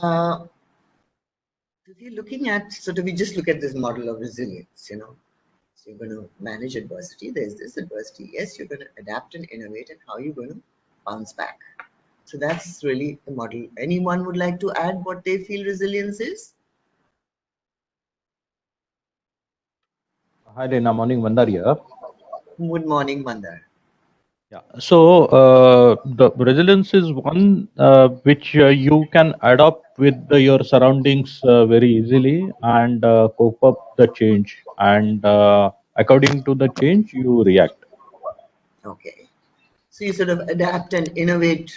Uh, if you're looking at, we just look at this model of resilience, So you're going to manage adversity. There's this adversity. Yes, you're going to adapt and innovate, and how you're going to bounce back. So that's really the model. Anyone would like to add what they feel resilience is? Hi, Lina. Morning, Mandar here. Good morning, Mandar. Yeah. So, the resilience is one which you can adopt with your surroundings very easily and cope up the change. And according to the change, you react. Okay. So you sort of adapt and innovate.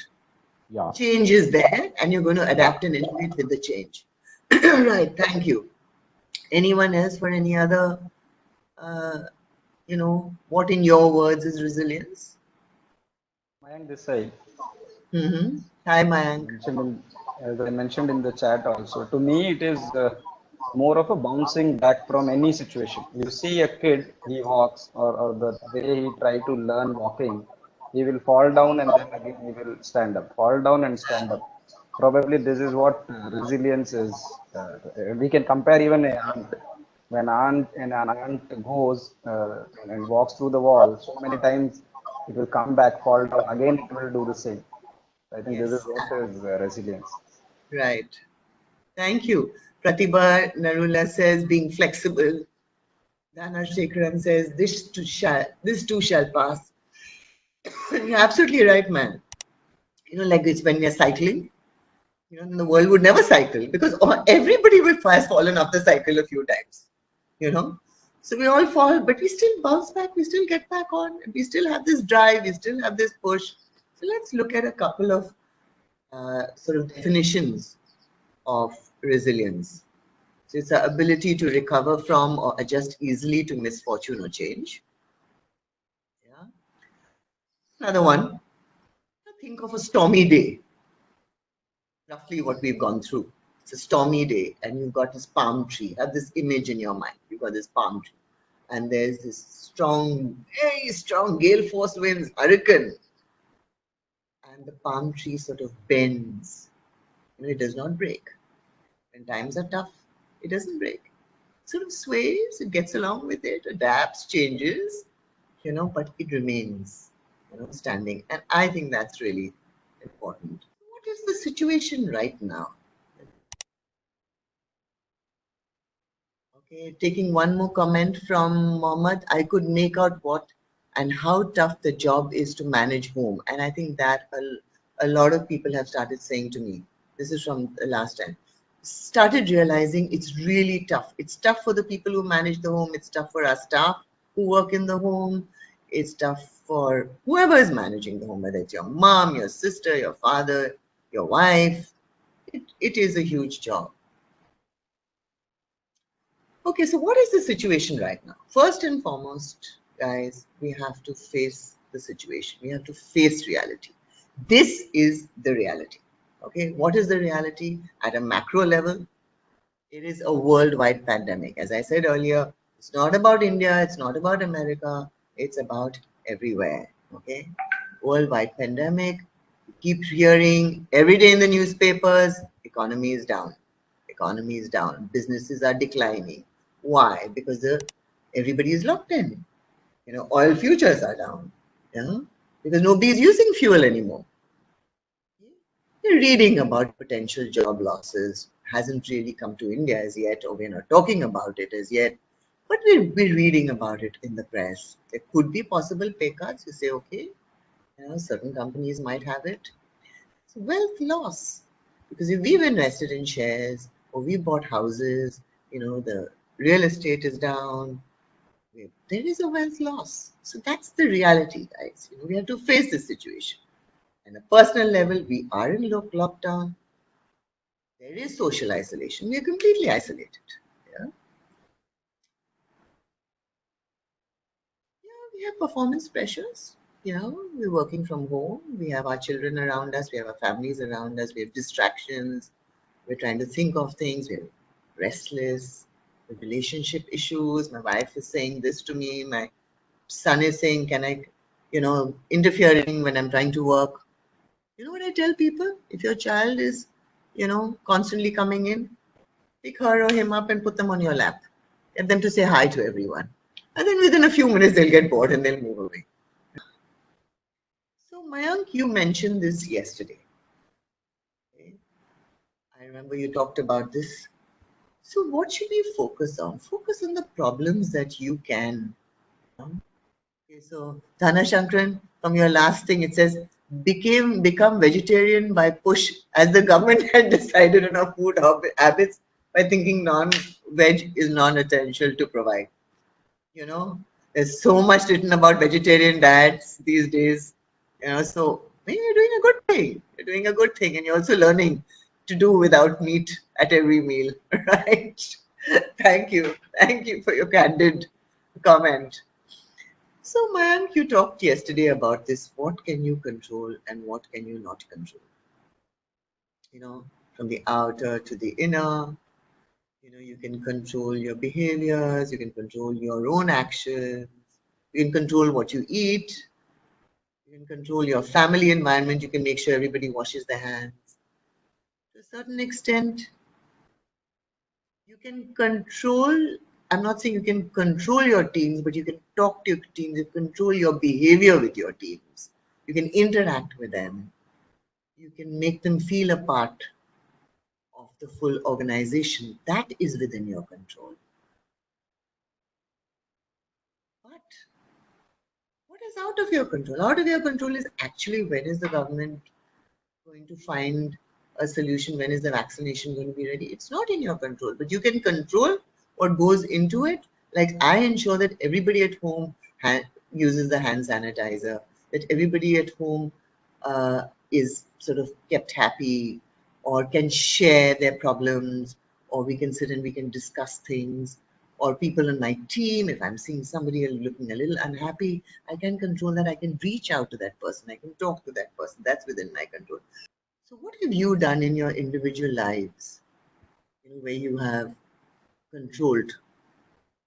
Yeah. Change is there, and you're going to Yeah. adapt and innovate with the change. Right. Thank you. Anyone else for any other, uh, what in your words is resilience? Mayank this side. Mm-hmm. Hi, Mayank. Mentioned in, as I mentioned in the chat also. To me, it is more of a bouncing back from any situation. You see a kid, he walks, or the way he try to learn walking, he will fall down and then again he will stand up. Fall down and stand up. Probably this is what resilience is. We can compare even an ant. When an ant goes and walks through the wall, so many times it will come back, fall down, again it will do the same. I think this is Yes. what is resilience. Right. Thank you. Pratibha Narula says being flexible. Dana Shekharan says this too shall pass. You're absolutely right, man. Like it's when we are cycling, the world would never cycle because everybody has fallen off the cycle a few times, you know. So we all fall, but we still bounce back, we still get back on, we still have this drive, we still have this push. So let's look at a couple of sort of definitions of resilience. So it's the ability to recover from or adjust easily to misfortune or change. Yeah. Another one, think of a stormy day, roughly what we've gone through. It's a stormy day, and you've got this palm tree. Have this image in your mind. You've got this palm tree, and there's this strong, very strong gale force winds, hurricane, and the palm tree sort of bends. It does not break. When times are tough, it doesn't break. It sort of sways, it gets along with it, adapts, changes, but it remains, standing. And I think that's really important. What is the situation right now? Okay, taking one more comment from Mohammed, I could make out what and how tough the job is to manage home. And I think that a lot of people have started saying to me, this is from the last time, started realizing it's really tough. It's tough for the people who manage the home. It's tough for our staff who work in the home. It's tough for whoever is managing the home, whether it's your mom, your sister, your father, your wife. It is a huge job. Okay, so what is the situation right now? First and foremost, guys, we have to face the situation. We have to face reality. This is the reality. Okay, what is the reality at a macro level? It is a worldwide pandemic. As I said earlier, it's not about India, it's not about America, it's about everywhere. Okay, worldwide pandemic. You keep hearing every day in the newspapers, economy is down. Economy is down. Businesses are declining. Why? Because everybody is locked in. Oil futures are down. Yeah, because nobody is using fuel anymore. We're reading about potential job losses. Hasn't really come to India as yet, or we're not talking about it as yet. But we're reading about it in the press. There could be possible pay cuts. You say, okay, certain companies might have it. So wealth loss. Because if we've invested in shares or we bought houses, the real estate is down, there is a wealth loss. So that's the reality, guys. We have to face this situation. On a personal level, we are in lockdown. There is social isolation. We are completely isolated. Yeah. Yeah, we have performance pressures. We're working from home. We have our children around us. We have our families around us. We have distractions. We're trying to think of things. We're restless. With relationship issues. My wife is saying this to me. My son is saying, can I, interfering when I'm trying to work. You know what I tell people? If your child is, constantly coming in, pick her or him up and put them on your lap. Get them to say hi to everyone. And then within a few minutes, they'll get bored and they'll move away. So, Mayank, you mentioned this yesterday. Okay? I remember you talked about this. So, what should we focus on? Focus on the problems that you can. Okay, so Dhana Shankran, from your last thing, it says become vegetarian by push, as the government had decided on our food habits by thinking non-veg is non-essential to provide. You know, there's so much written about vegetarian diets these days. So maybe you're doing a good thing. You're doing a good thing, and you're also learning to do without meat at every meal, right? Thank you for your candid comment. So, Mayank, you talked yesterday about this. What can you control and what can you not control? You know, from the outer to the inner. You can control your behaviors, you can control your own actions, you can control what you eat, you can control your family environment, you can make sure everybody washes their hands. To a certain extent, you can control, I'm not saying you can control your teams, but you can talk to your teams, you control your behavior with your teams. You can interact with them. You can make them feel a part of the full organization. That is within your control. But what is out of your control? Out of your control is actually when is the government going to find a solution? When is the vaccination going to be ready? It's not in your control, but you can control what goes into it. Like I ensure that everybody at home uses the hand sanitizer, that everybody at home is sort of kept happy or can share their problems, or we can sit and we can discuss things, or people on my team, if I'm seeing somebody looking a little unhappy, I can control that. I can reach out to that person. I can talk to that person. That's within my control. So, what have you done in your individual lives, where you have controlled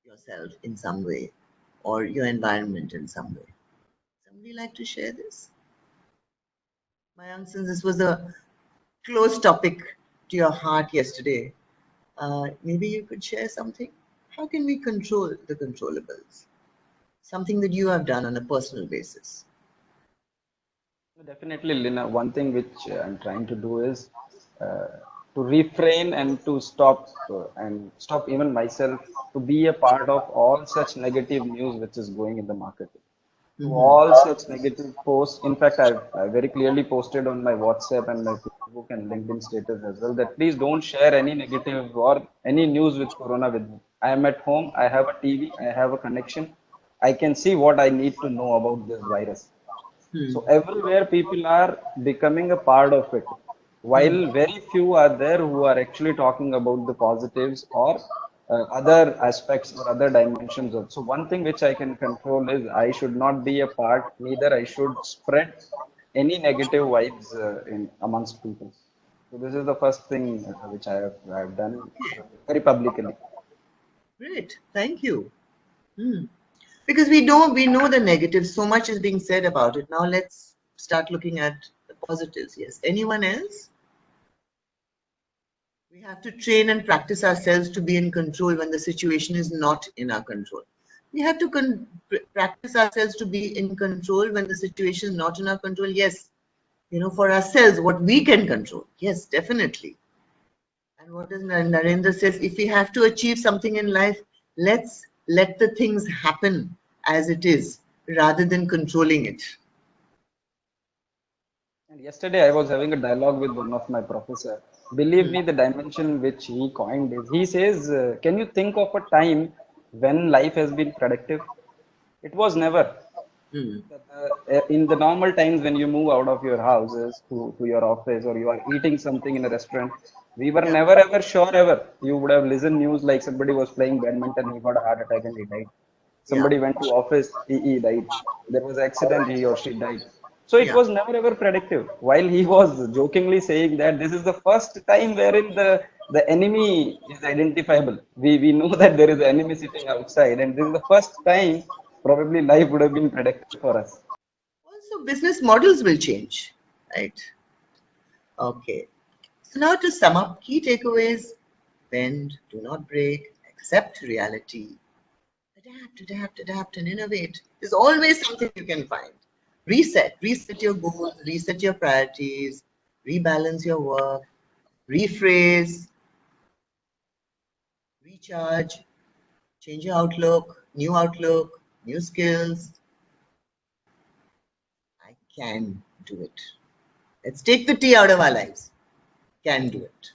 yourself in some way or your environment in some way? Somebody like to share this? Mayank, since this was a close topic to your heart yesterday, maybe you could share something. How can we control the controllables? Something that you have done on a personal basis. Definitely, Lina. One thing which I'm trying to do is to refrain and to stop even myself to be a part of all such negative news which is going in the market. To Mm-hmm. all such negative posts. In fact, I very clearly posted on my WhatsApp and my Facebook and LinkedIn status as well that please don't share any negative or any news with Corona with me. I am at home. I have a TV. I have a connection. I can see what I need to know about this virus. Hmm. So everywhere people are becoming a part of it, Hmm. while very few are there who are actually talking about the positives or other aspects or other dimensions. So one thing which I can control is I should not be a part, neither I should spread any negative vibes in amongst people. So this is the first thing which I have done very publicly. Great. Thank you. Hmm. Because we know the negatives. So much is being said about it. Now let's start looking at the positives. Yes. Anyone else? We have to train and practice ourselves to be in control when the situation is not in our control. We have to practice ourselves to be in control when the situation is not in our control. Yes. For ourselves, what we can control. Yes, definitely. And what does Narendra says, if we have to achieve something in life, let's let the things happen as it is rather than controlling it. And yesterday I was having a dialogue with one of my professor. Believe Hmm. me, the dimension which he coined is, he says, can you think of a time when life has been productive? It was never. Hmm. In the normal times when you move out of your houses to your office or you are eating something in a restaurant, we were Yeah. never ever sure ever. You would have listened news like somebody was playing badminton, he got a heart attack and he died. Yeah. Somebody went to office, he died. There was accident, he or she died. So it Yeah. was never ever predictive. While he was jokingly saying that this is the first time wherein the enemy is identifiable. We know that there is an enemy sitting outside, and this is the first time probably life would have been predictive for us. Also, business models will change, right? Okay. So now to sum up key takeaways: bend, do not break, accept reality, adapt, and innovate. There's always something you can find. Reset your goals, reset your priorities, rebalance your work, rephrase, recharge, change your outlook, new skills. I can do it. Let's take the tea out of our lives. Can do it.